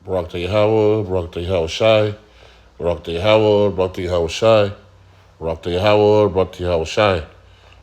Barak to Yahweh, Barak to Yahweh Shai, Barak to Yahweh, Barak to Yahweh Shai, Barak to Yahweh, Barak to Yahweh Shai.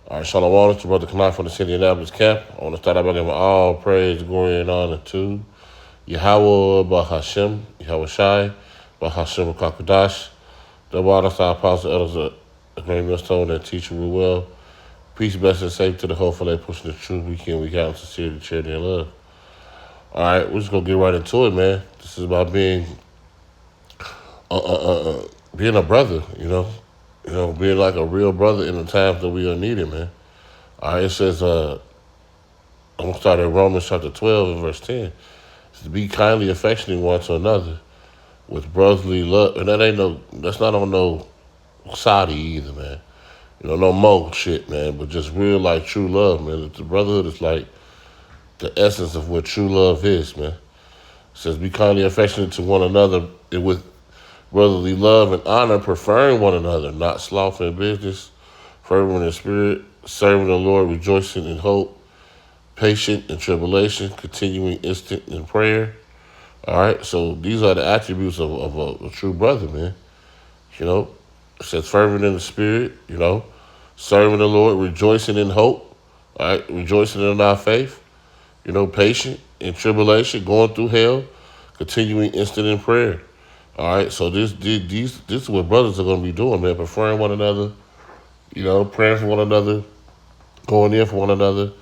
All right, Shalom, it's your brother Kanai from the city of Annapolis camp. I want to start out by giving all praise, glory, and honor to Yahweh, Bahashem, Yahweh Shai, Bahashem, Kakadash, the water side apostle, elders of the great millstone, and teacher Ruel. Peace, blessing, and safety to the whole for they pushing the truth week in, week out, and sincerity, charity, and love. All right, we're just gonna get right into it, man. This is about being a brother, being like a real brother in the times that we are needed, man. All right, it says, I'm gonna start at Romans chapter 12 and verse 10. It says, be kindly affectionate one to another with brotherly love, and that's not on no Saudi either, man. No mo shit, man, but just real, like, true love, man. The brotherhood is like the essence of what true love is, man. It says, be kindly affectionate to one another with brotherly love and honor, preferring one another, not slothful in business, fervent in spirit, serving the Lord, rejoicing in hope, patient in tribulation, continuing instant in prayer. All right, so these are the attributes of a true brother, man. It says fervent in the spirit, serving the Lord, rejoicing in hope, all right, rejoicing in our faith, patient in tribulation, going through hell, continuing instant in prayer. All right, so this is what brothers are going to be doing, man, preferring one another, praying for one another, going in for one another.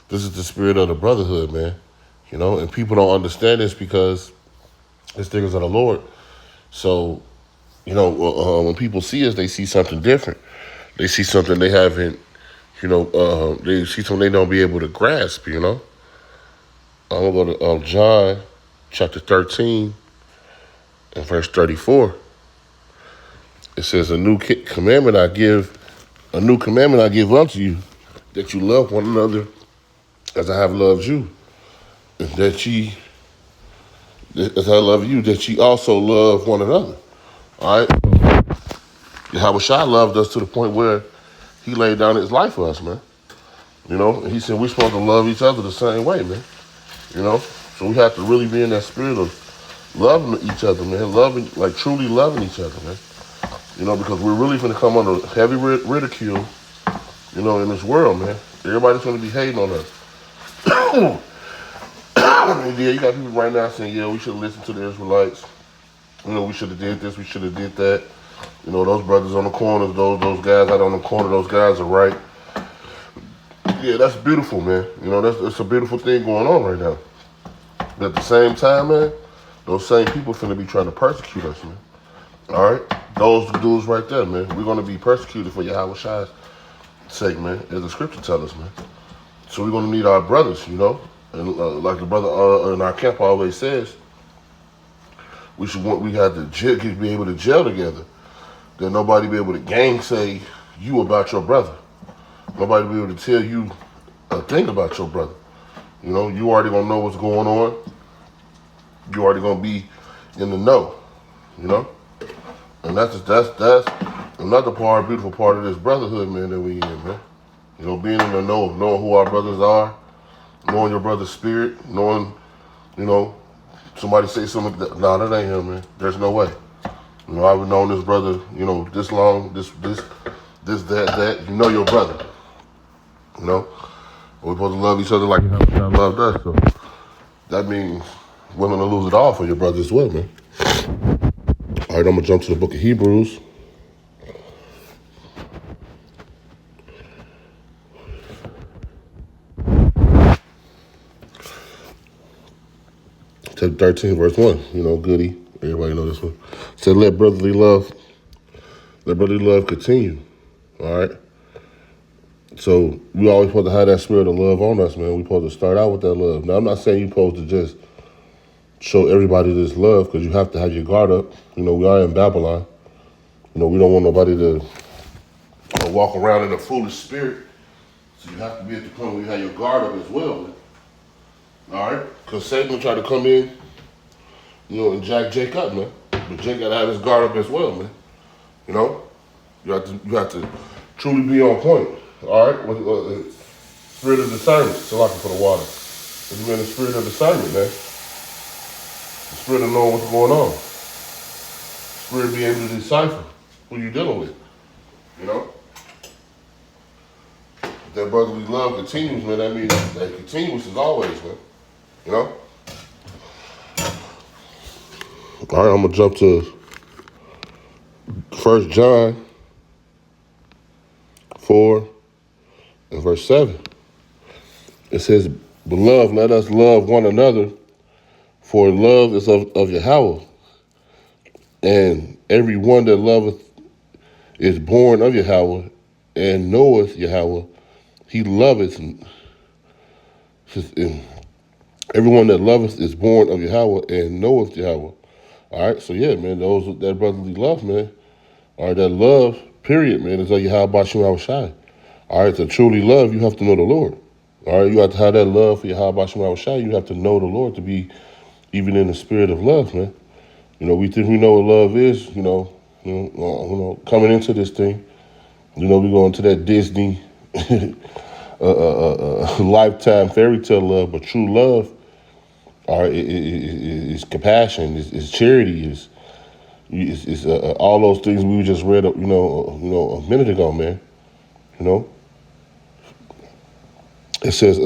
This is the spirit of the brotherhood, man. And people don't understand this because it's things of the Lord. So, when people see us, they see something different. They see something they haven't, they see something they don't be able to grasp, I'm going to go to John chapter 13 and verse 34. It says, a new commandment I give unto you, that you love one another as I have loved you, and as I love you, that ye also love one another. All right? Yahweh Shai loved us to the point where he laid down his life for us, man. And he said we're supposed to love each other the same way, man. So we have to really be in that spirit of loving each other, man. Truly loving each other, man. Because we're really going to come under heavy ridicule, in this world, man. Everybody's going to be hating on us. Yeah, you got people right now saying, yeah, we should have listened to the Israelites. We should have did this, we should have did that. Those brothers on the corners, those guys out on the corner, those guys are right. Yeah, that's beautiful, man. That's a beautiful thing going on right now. But at the same time, man, those same people finna be trying to persecute us, man. All right? Those dudes right there, man. We're going to be persecuted for Yahweh Shai's sake, man, as the scripture tells us, man. So we're going to need our brothers, And like the brother in our camp always says, we have to be able to gel together. That nobody be able to gainsay you about your brother. Nobody be able to tell you a thing about your brother. You already gonna know what's going on. You already gonna be in the know. And that's another beautiful part of this brotherhood, man, that we in, man. Being in the know, knowing who our brothers are, knowing your brother's spirit, knowing, somebody say something, nah, that ain't him, man. There's no way. I've known this brother, this long, this, that. You know your brother. We're supposed to love each other like God loved us. So that means willing to lose it all for your brother as well, man. All right, I'm going to jump to the book of Hebrews. Chapter 13, verse 1. Goody. Everybody know this one. It said, let brotherly love continue. All right? So we always supposed to have that spirit of love on us, man. We supposed to start out with that love. Now, I'm not saying you're supposed to just show everybody this love, because you have to have your guard up. We are in Babylon. We don't want nobody to walk around in a foolish spirit. So you have to be at the point where you have your guard up as well, man. All right? Because Satan will try to come in, and jack Jake up, man. But Jake got to have his guard up as well, man. You have to truly be on point. All right? With spirit of discernment. So I can put the water. If you're in the spirit of discernment, man. The spirit of knowing what's going on. The spirit being able to decipher who you're dealing with. You know? If that brotherly love continues, man, that means that continuous is always, man. You know? All right, I'm going to jump to 1 John 4 and verse 7. It says, Beloved, let us love one another, for love is of Yahweh. And every one that loveth is born of Yahweh, and knoweth Yahweh. He loveth. Everyone that loveth is born of Yahweh, and knoweth Yahweh. All right, so yeah, man, that brotherly love, man. All right, that love, period, man, is of Yahweh Bashim Awashai. All right, to truly love, you have to know the Lord. All right, you have to have that love for Yahweh Bashim Awashai. You have to know the Lord to be even in the spirit of love, man. You know, we think we know what love is, coming into this thing. You know, we go into that Disney lifetime fairy tale love, but true love is compassion, is charity, is all those things we just read, a minute ago, man. You know, it says,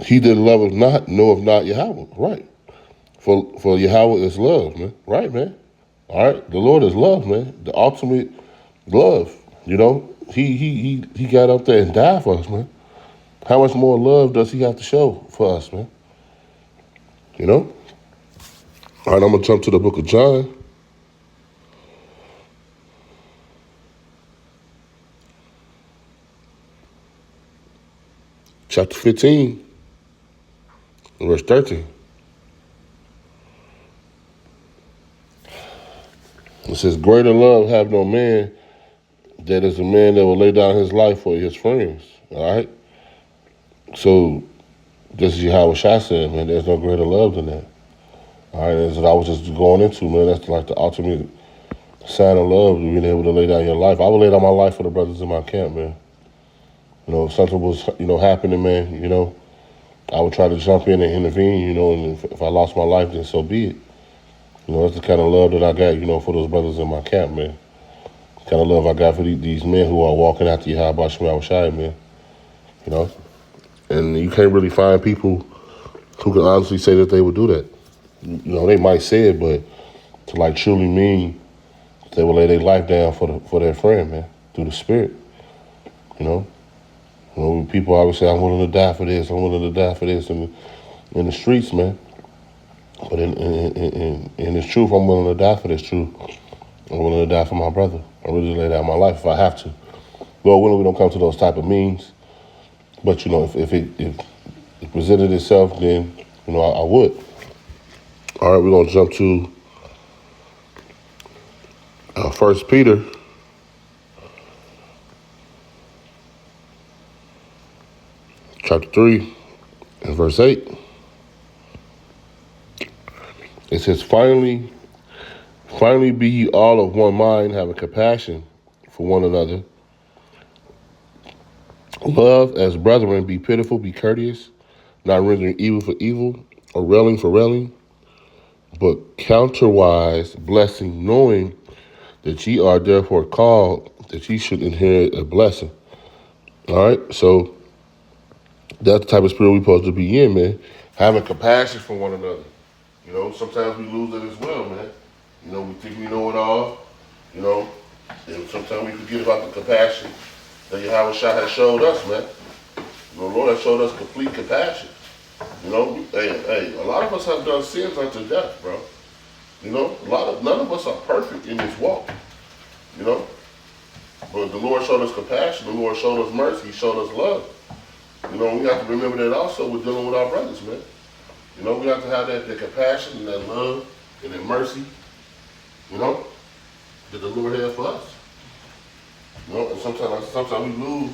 "He that loveth not knoweth not Yahweh." Right. For Yahweh is love, man. Right, man. All right. The Lord is love, man. The ultimate love. You know, he got up there and died for us, man. How much more love does he have to show for us, man? You know? All right, I'm going to jump to the book of John. Chapter 15, verse 13. It says, Greater love have no man that is a man that will lay down his life for his friends. All right? So, this is Yahweh Shai said, man, there's no greater love than that. All right, that's what I was just going into, man. That's like the ultimate sign of love, being able to lay down your life. I would lay down my life for the brothers in my camp, man. You know, if something was, happening, man, I would try to jump in and intervene, and if I lost my life, then so be it. You know, that's the kind of love that I got, for those brothers in my camp, man. The kind of love I got for these men who are walking after Yahweh Shai, man. You know? And you can't really find people who can honestly say that they would do that. You know, they might say it, but to like truly mean they will lay their life down for their friend, man, through the spirit. You know? People always say, I'm willing to die for this, I'm willing to die for this in the streets, man. But in this truth, I'm willing to die for this truth. I'm willing to die for my brother. I'm ready to lay down my life if I have to. Lord willing, we don't come to those type of means. But, if it presented itself, then, I would. All right, we're going to jump to 1 Peter chapter 3 and verse 8. It says, Finally be ye all of one mind, having compassion for one another. Love as brethren, be pitiful, be courteous, not rendering evil for evil, or railing for railing, but counterwise blessing, knowing that ye are therefore called, that ye should inherit a blessing. All right, so that's the type of spirit we're supposed to be in, man. Having compassion for one another. Sometimes we lose it as well, man. We think we know it all, and sometimes we forget about the compassion that Yahweh Shai has showed us, man. The Lord has showed us complete compassion. Hey, a lot of us have done sins unto death, bro. None of us are perfect in this walk, But the Lord showed us compassion, the Lord showed us mercy, He showed us love. We have to remember that also we're dealing with our brothers, man. We have to have that compassion and that love and that mercy, that the Lord has for us. And sometimes we lose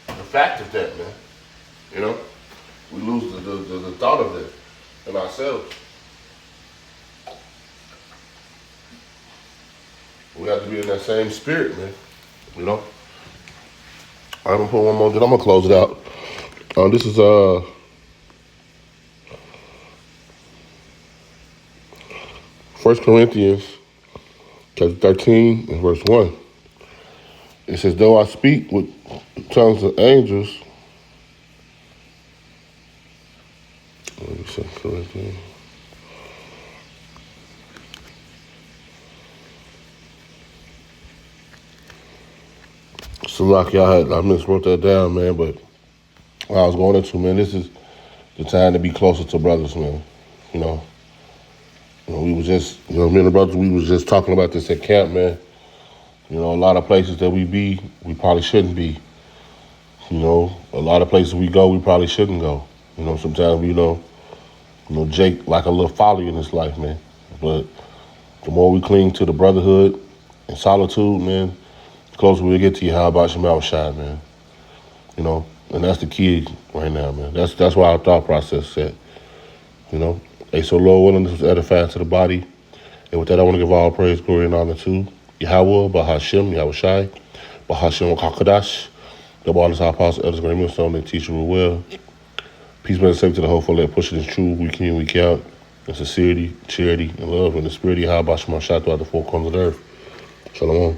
the fact of that, man. We lose the thought of that in ourselves. We have to be in that same spirit, man. I'm gonna put one more, then I'm gonna close it out. This is 1 Corinthians chapter 13 and verse 1. It says, though I speak with tongues of angels, 2 Corinthians. So like y'all I wrote that down, man, but what I was going into, man, this is the time to be closer to brothers, man. We was just, me and the brothers, we was just talking about this at camp, man. A lot of places that we probably shouldn't be. A lot of places we go, we probably shouldn't go. Sometimes Jake like a little folly in his life, man. But the more we cling to the brotherhood and solitude, man, the closer we'll get to you. How about Shemal Shai, man? And that's the key right now, man. That's why our thought process set. A so low willingness was edifying to the body. And with that, I want to give all praise, glory, and honor to Yahweh, Bahashem, Yahweh Shai, Bahashem Kakadash, the bodies our apostle, elders, Graham Stone, they teach you well. Peace, be safe to the hopeful, let push it is true, week in, week out, in sincerity, charity, and love, and the spirit of Yahweh Shai throughout the four corners of the earth. Shalom.